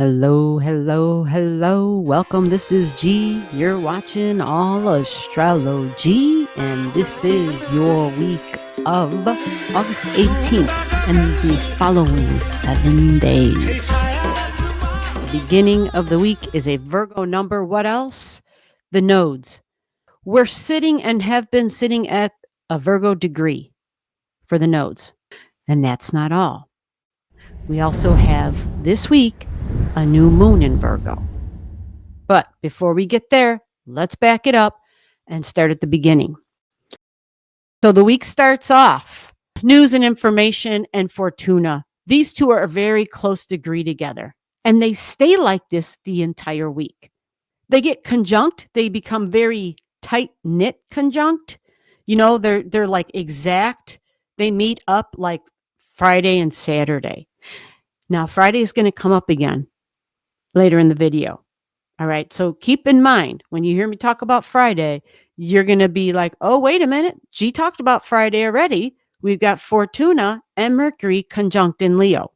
Hello, hello, hello. Welcome. This is G. You're watching Allastrology, and this is your week of August 18th and the following 7 days. The beginning of the week is a Virgo number. What else? The nodes. We're sitting and have been sitting at a Virgo degree for the nodes. And that's not all. We also have this week a new moon in Virgo. But before we get there, let's back it up and start at the beginning. So the week starts off news and information and Fortuna. These two are a very close degree together, and they stay like this the entire week. They get conjunct, they become very tight knit conjunct. You know, they're like exact. They meet up like Friday and Saturday. Now, Friday is going to come up again later in the video. All right. So keep in mind, when you hear me talk about Friday, you're going to be like, oh, wait a minute. G talked about Friday already. We've got Fortuna and Mercury conjunct in Leo.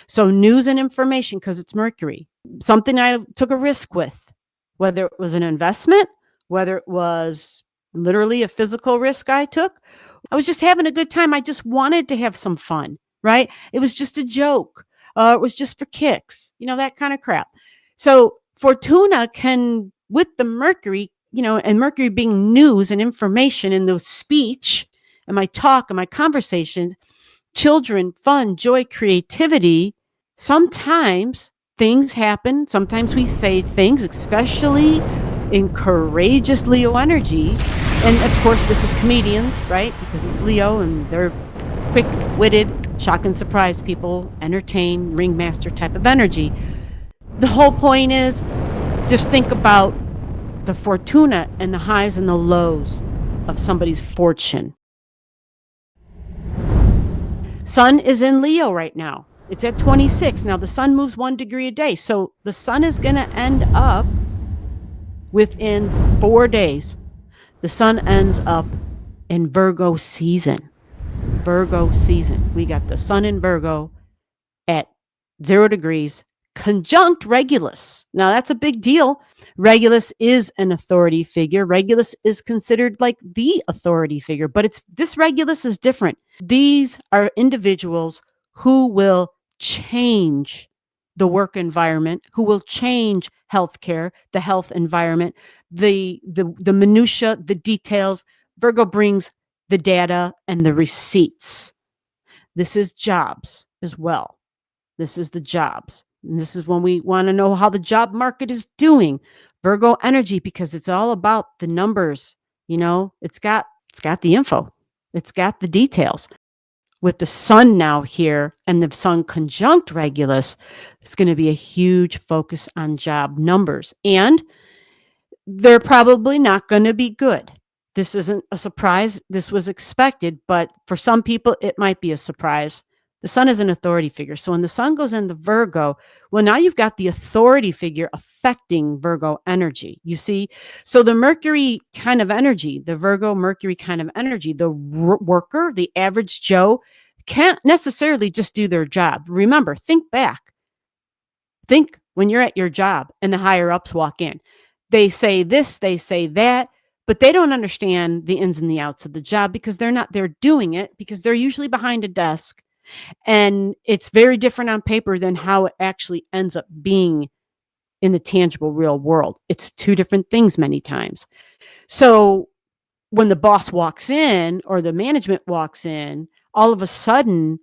So news and information, because it's Mercury, something I took a risk with, whether it was an investment, whether it was literally a physical risk I took. I was just having a good time. I just wanted to have some fun, right? It was just a joke. It was just for kicks, that kind of crap. So Fortuna can, with the Mercury, and Mercury being news and information in the speech and my talk and my conversations, children, fun, joy, creativity, sometimes things happen. Sometimes we say things, especially in courageous Leo energy. And of course, this is comedians, right? Because it's Leo and they're quick-witted, shock and surprise people, entertain, ringmaster type of energy. The whole point is just think about the Fortuna and the highs and the lows of somebody's fortune. Sun is in Leo right now. It's at 26. Now, the sun moves 1 degree a day. So the sun is going to end up within 4 days. The sun ends up in Virgo season. Virgo season. We got the sun in Virgo at 0 degrees, conjunct Regulus. Now, that's a big deal. Regulus is an authority figure. Regulus is considered like the authority figure, but this Regulus is different. These are individuals who will change the work environment, who will change healthcare, the health environment, the minutia, the details. Virgo brings the data and the receipts. This is jobs as well. This is the jobs. And this is when we want to know how the job market is doing. Virgo energy, because it's all about the numbers. It's got the info. It's got the details. With the sun now here and the sun conjunct Regulus, it's going to be a huge focus on job numbers. And they're probably not going to be good. This isn't a surprise. This was expected, but for some people, it might be a surprise. The sun is an authority figure. So when the sun goes into Virgo, well, now you've got the authority figure affecting Virgo energy. You see? So the Mercury kind of energy, the Virgo Mercury kind of energy, the worker, the average Joe, can't necessarily just do their job. Remember, think back. Think when you're at your job and the higher ups walk in. They say this, they say that, but they don't understand the ins and the outs of the job because they're not there doing it, because they're usually behind a desk. And it's very different on paper than how it actually ends up being in the tangible real world. It's two different things many times. So when the boss walks in or the management walks in, all of a sudden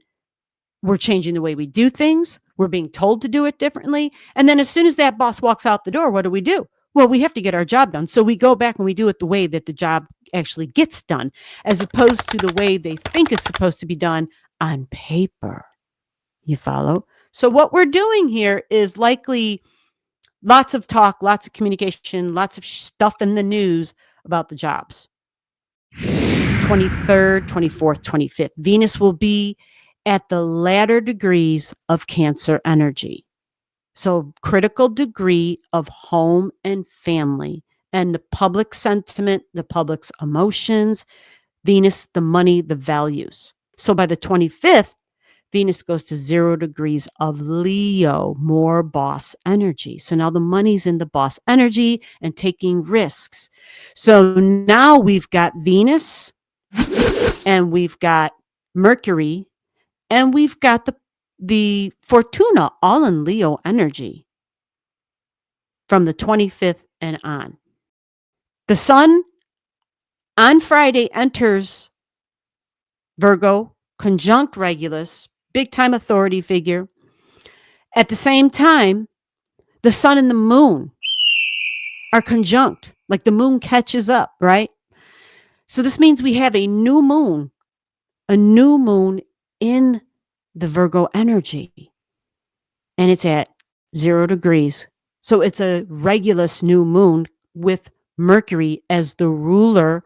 we're changing the way we do things. We're being told to do it differently. And then as soon as that boss walks out the door, what do? Well, we have to get our job done. So we go back and we do it the way that the job actually gets done, as opposed to the way they think it's supposed to be done on paper. You follow? So what we're doing here is likely lots of talk, lots of communication, lots of stuff in the news about the jobs. 23rd, 24th, 25th. Venus will be at the latter degrees of Cancer energy. So critical degree of home and family and the public sentiment, the public's emotions, Venus, the money, the values. So by the 25th, Venus goes to 0 degrees of Leo, more boss energy. So now the money's in the boss energy and taking risks. So now we've got Venus and we've got Mercury and we've got the Fortuna all in Leo energy from the 25th and on. The sun on Friday enters Virgo, conjunct Regulus, big time authority figure. At the same time, the sun and the moon are conjunct, like the moon catches up, right? So this means we have a new moon in the Virgo energy, and it's at 0 degrees. So it's a Regulus new moon with Mercury as the ruler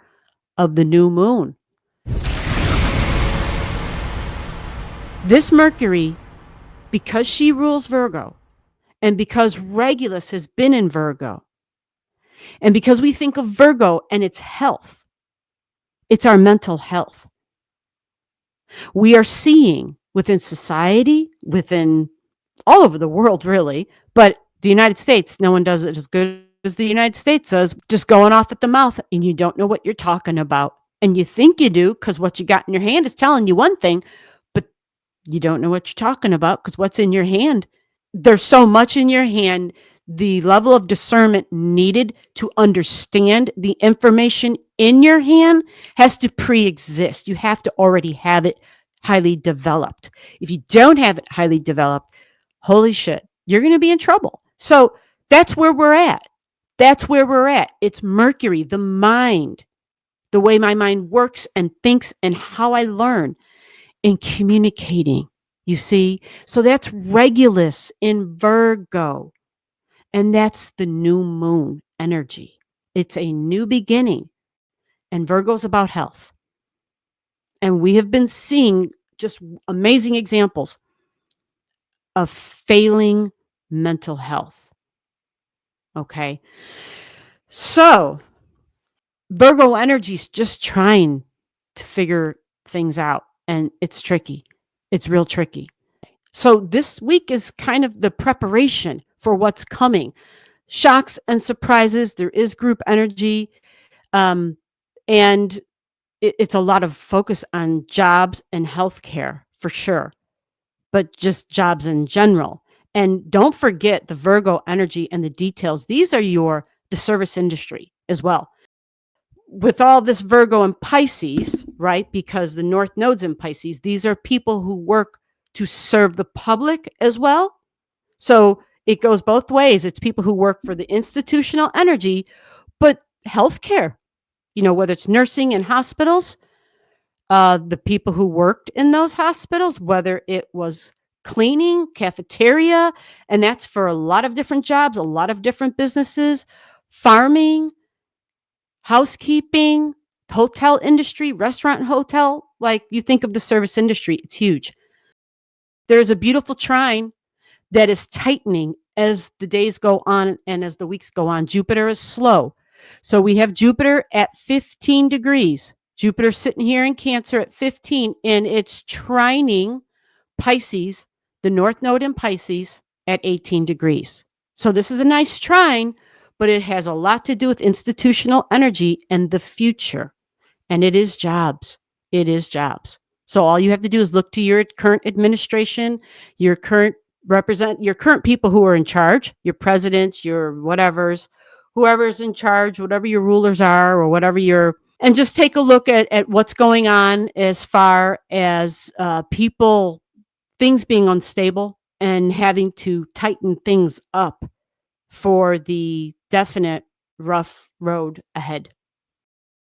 of the new moon. This Mercury, because she rules Virgo, and because Regulus has been in Virgo, and because we think of Virgo and its health, it's our mental health. We are seeing within society, within all over the world, really, but the United States, no one does it as good as the United States does, just going off at the mouth, and you don't know what you're talking about. And you think you do because what you got in your hand is telling you one thing, but you don't know what you're talking about because what's in your hand. There's so much in your hand. The level of discernment needed to understand the information in your hand has to pre-exist. You have to already have it highly developed. If you don't have it highly developed, holy shit, you're going to be in trouble. So that's where we're at. That's where we're at. It's Mercury, the mind, the way my mind works and thinks and how I learn in communicating. You see? So that's Regulus in Virgo. And that's the new moon energy. It's a new beginning. And Virgo's about health. And we have been seeing just amazing examples of failing mental health. Okay. So Virgo energy is just trying to figure things out. And it's tricky. It's real tricky. So this week is kind of the preparation for what's coming. Shocks and surprises. There is group energy. And it's a lot of focus on jobs and healthcare for sure, but just jobs in general. And don't forget the Virgo energy and the details. These are the service industry as well. With all this Virgo and Pisces, right? Because the North Node's in Pisces, these are people who work to serve the public as well. So it goes both ways. It's people who work for the institutional energy, but healthcare, whether it's nursing in hospitals, the people who worked in those hospitals, whether it was cleaning, cafeteria, and that's for a lot of different jobs, a lot of different businesses, farming, housekeeping, hotel industry, restaurant and hotel. Like you think of the service industry, it's huge. There's a beautiful trine that is tightening as the days go on and as the weeks go on. Jupiter is slow. So we have Jupiter at 15 degrees. Jupiter sitting here in Cancer at 15, and it's trining Pisces, the North Node in Pisces, at 18 degrees. So this is a nice trine, but it has a lot to do with institutional energy and the future. And it is jobs. It is jobs. So all you have to do is look to your current administration, your current people who are in charge, your presidents, your whatevers, whoever's in charge, whatever your rulers are, or and just take a look at what's going on as far as things being unstable and having to tighten things up for the definite rough road ahead.